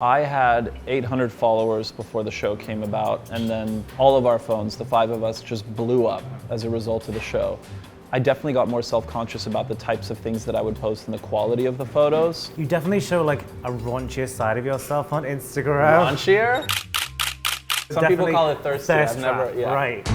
I had 800 followers before the show came about, and then all of our phones, the 5 of us, just blew up as a result of the show. I definitely got more self-conscious about the types of things that I would post and the quality of the photos. You definitely show like a raunchier side of yourself on Instagram. Raunchier? Some people call it thirsty. I've never, yeah. Right.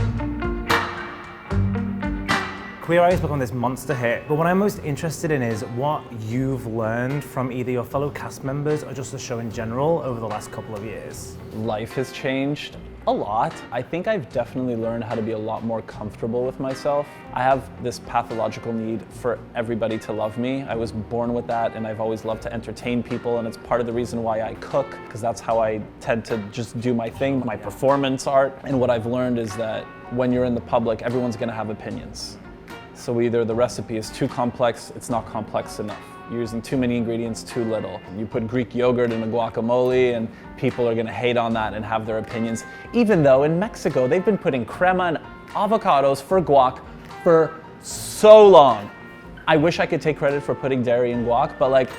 Queer Eye has become this monster hit, but what I'm most interested in is what you've learned from either your fellow cast members or just the show in general over the last couple of years. Life has changed a lot. I think I've definitely learned how to be a lot more comfortable with myself. I have this pathological need for everybody to love me. I was born with that, and I've always loved to entertain people, and it's part of the reason why I cook, because that's how I tend to just do my thing, my performance art. And what I've learned is that when you're in the public, everyone's gonna have opinions. So either the recipe is too complex, it's not complex enough. You're using too many ingredients, too little. You put Greek yogurt in a guacamole and people are gonna hate on that and have their opinions. Even though in Mexico, they've been putting crema and avocados for guac for so long. I wish I could take credit for putting dairy in guac, but like,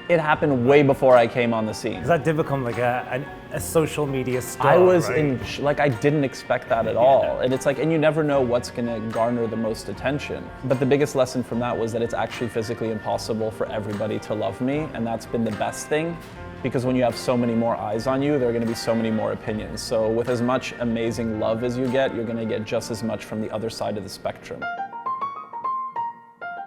it happened way before I came on the scene. That did become like a social media star, I was right? like, I didn't expect that at all. And it's like, and you never know what's gonna garner the most attention. But the biggest lesson from that was that it's actually physically impossible for everybody to love me. And that's been the best thing, because when you have so many more eyes on you, there are gonna be so many more opinions. So with as much amazing love as you get, you're gonna get just as much from the other side of the spectrum.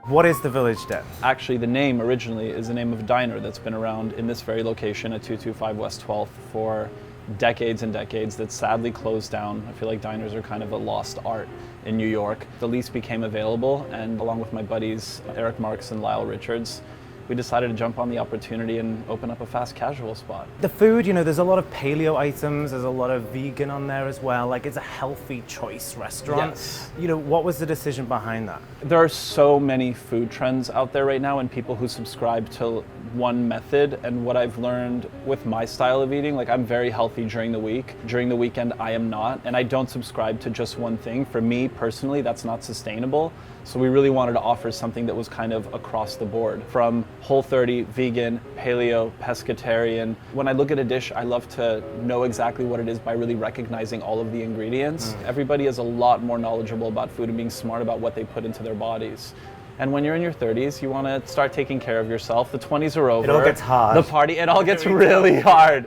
What is the Village Den? Actually, the name originally is the name of a diner that's been around in this very location at 225 West 12th for decades and decades, that's sadly closed down. I feel like diners are kind of a lost art in New York. The lease became available, and along with my buddies, Eric Marks and Lyle Richards, we decided to jump on the opportunity and open up a fast casual spot. The food, you know, there's a lot of paleo items, there's a lot of vegan on there as well. Like, it's a healthy choice restaurant. Yes. You know, what was the decision behind that? There are so many food trends out there right now and people who subscribe to one method. And what I've learned with my style of eating, like I'm very healthy during the week. During the weekend, I am not. And I don't subscribe to just one thing. For me personally, that's not sustainable. So we really wanted to offer something that was kind of across the board, from Whole30, vegan, paleo, pescatarian. When I look at a dish, I love to know exactly what it is by really recognizing all of the ingredients. Everybody is a lot more knowledgeable about food and being smart about what they put into their bodies. And when you're in your 30s, you want to start taking care of yourself. The 20s are over. It all gets hard. The party, it all gets really hard.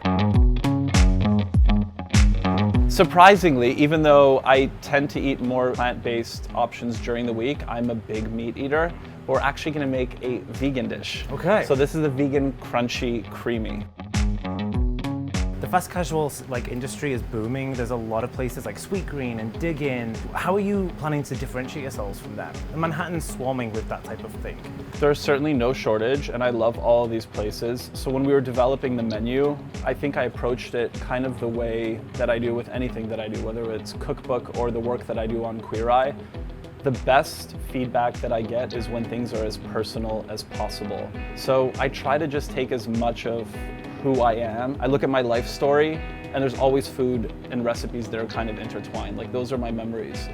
Surprisingly, even though I tend to eat more plant-based options during the week, I'm a big meat eater. We're actually gonna make a vegan dish. Okay. So this is the vegan crunchy creamy. The fast casual industry is booming. There's a lot of places like Sweetgreen and Dig In. How are you planning to differentiate yourselves from them? Manhattan's swarming with that type of thing. There's certainly no shortage, and I love all of these places. So when we were developing the menu, I think I approached it kind of the way that I do with anything that I do, whether it's cookbook or the work that I do on Queer Eye. The best feedback that I get is when things are as personal as possible. So I try to just take as much of who I am. I look at my life story, and there's always food and recipes that are kind of intertwined. Like, those are my memories.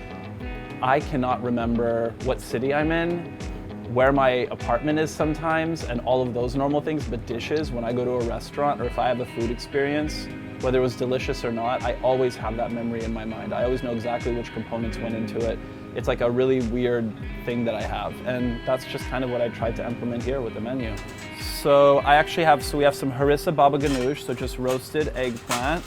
I cannot remember what city I'm in, where my apartment is sometimes, and all of those normal things, but dishes, when I go to a restaurant or if I have a food experience, whether it was delicious or not, I always have that memory in my mind. I always know exactly which components went into it. It's like a really weird thing that I have, and that's just kind of what I tried to implement here with the menu. So we have some harissa baba ganoush, so just roasted eggplant.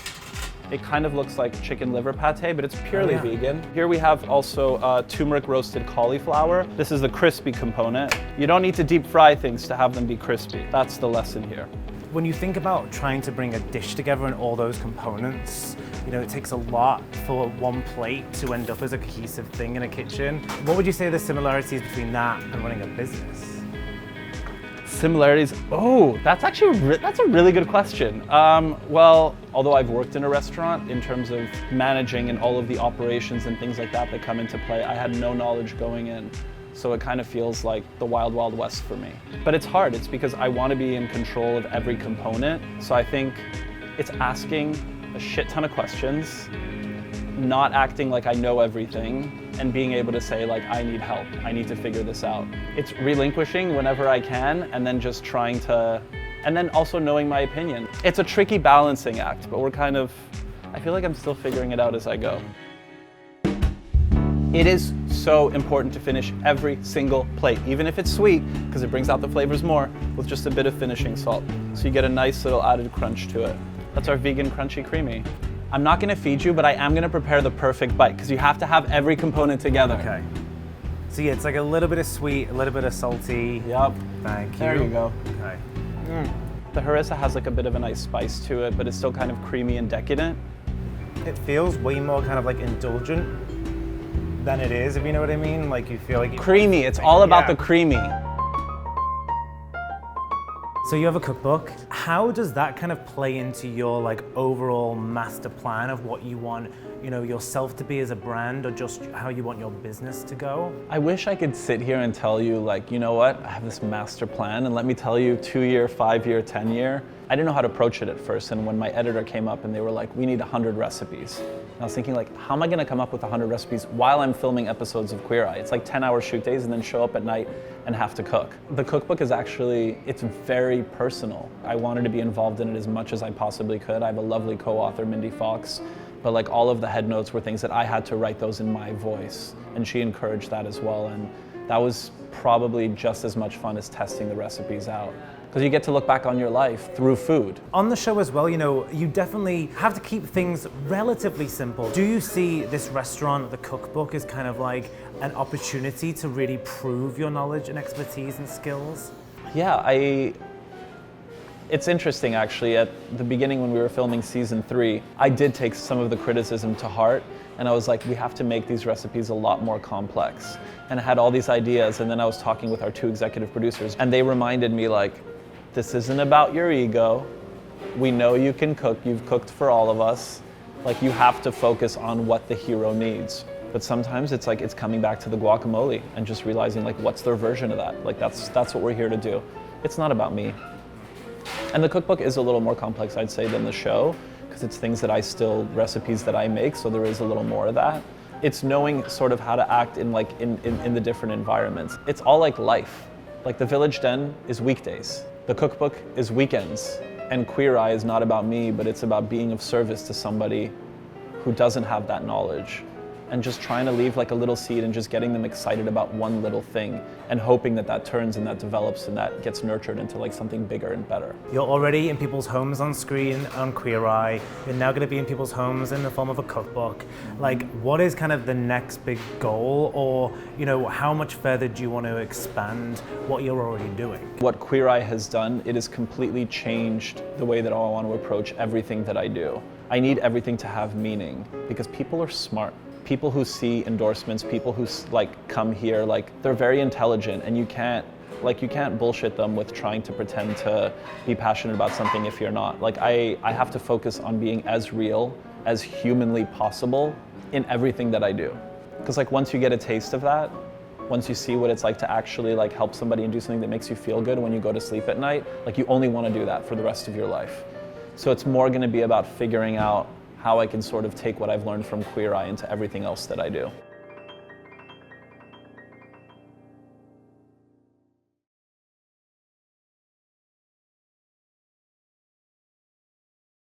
It kind of looks like chicken liver pate, but it's purely vegan. Here we have also turmeric roasted cauliflower. This is the crispy component. You don't need to deep fry things to have them be crispy. That's the lesson here. When you think about trying to bring a dish together and all those components, you know, it takes a lot for one plate to end up as a cohesive thing in a kitchen. What would you say are the similarities between that and running a business? Similarities? Oh, that's a really good question. Well, although I've worked in a restaurant, in terms of managing and all of the operations and things like that come into play, I had no knowledge going in. So it kind of feels like the wild, wild west for me. But it's hard. It's because I want to be in control of every component. So I think it's asking a shit ton of questions, not acting like I know everything, and being able to say, like, I need help, I need to figure this out. It's relinquishing whenever I can, and then just trying to, and then also knowing my opinion. It's a tricky balancing act, but I feel like I'm still figuring it out as I go. It is so important to finish every single plate, even if it's sweet, because it brings out the flavors more, with just a bit of finishing salt. So you get a nice little added crunch to it. That's our vegan crunchy creamy. I'm not gonna feed you, but I am gonna prepare the perfect bite, because you have to have every component together. Okay. So yeah, it's like a little bit of sweet, a little bit of salty. Yep. Thank you. There you go. Okay. The harissa has like a bit of a nice spice to it, but it's still kind of creamy and decadent. It feels way more kind of like indulgent than it is, if you know what I mean. Like you feel like Creamy, it's all about the creamy. So you have a cookbook. How does that kind of play into your like overall master plan of what you want, you know, yourself to be as a brand, or just how you want your business to go? I wish I could sit here and tell you like, you know what, I have this master plan and let me tell you 2-year, 5-year, 10-year. I didn't know how to approach it at first, and when my editor came up and they were like, we need 100 recipes. And I was thinking like, how am I gonna come up with 100 recipes while I'm filming episodes of Queer Eye? It's like 10-hour shoot days and then show up at night and have to cook. The cookbook is actually, it's very personal. I wanted to be involved in it as much as I possibly could. I have a lovely co-author, Mindy Fox, but like all of the head notes were things that I had to write those in my voice, and she encouraged that as well, and that was probably just as much fun as testing the recipes out, because you get to look back on your life through food. On the show as well, you know, you definitely have to keep things relatively simple. Do you see this restaurant, the cookbook, as kind of like an opportunity to really prove your knowledge and expertise and skills? Yeah, it's interesting actually, at the beginning when we were filming season 3, I did take some of the criticism to heart, and I was like, we have to make these recipes a lot more complex. And I had all these ideas, and then I was talking with our 2 executive producers, and they reminded me like, this isn't about your ego. We know you can cook, you've cooked for all of us. Like, you have to focus on what the hero needs. But sometimes it's like, it's coming back to the guacamole and just realizing like, what's their version of that? Like that's what we're here to do. It's not about me. And the cookbook is a little more complex, I'd say, than the show, because it's things that recipes that I make, so there is a little more of that. It's knowing sort of how to act in the different environments. It's all like life. Like the Village Den is weekdays. The cookbook is weekends. And Queer Eye is not about me, but it's about being of service to somebody who doesn't have that knowledge, and just trying to leave like a little seed and just getting them excited about one little thing and hoping that that turns and that develops and that gets nurtured into like something bigger and better. You're already in people's homes on screen on Queer Eye. You're now going to be in people's homes in the form of a cookbook. Like, what is kind of the next big goal, or, you know, how much further do you want to expand what you're already doing? What Queer Eye has done, it has completely changed the way that I want to approach everything that I do. I need everything to have meaning, because people are smart. People who see endorsements, people who like come here, like they're very intelligent, and you can't bullshit them with trying to pretend to be passionate about something if you're not. Like I have to focus on being as real as humanly possible in everything that I do. Because like once you get a taste of that, once you see what it's like to actually like help somebody and do something that makes you feel good when you go to sleep at night, like you only want to do that for the rest of your life. So it's more going to be about figuring out how I can sort of take what I've learned from Queer Eye into everything else that I do.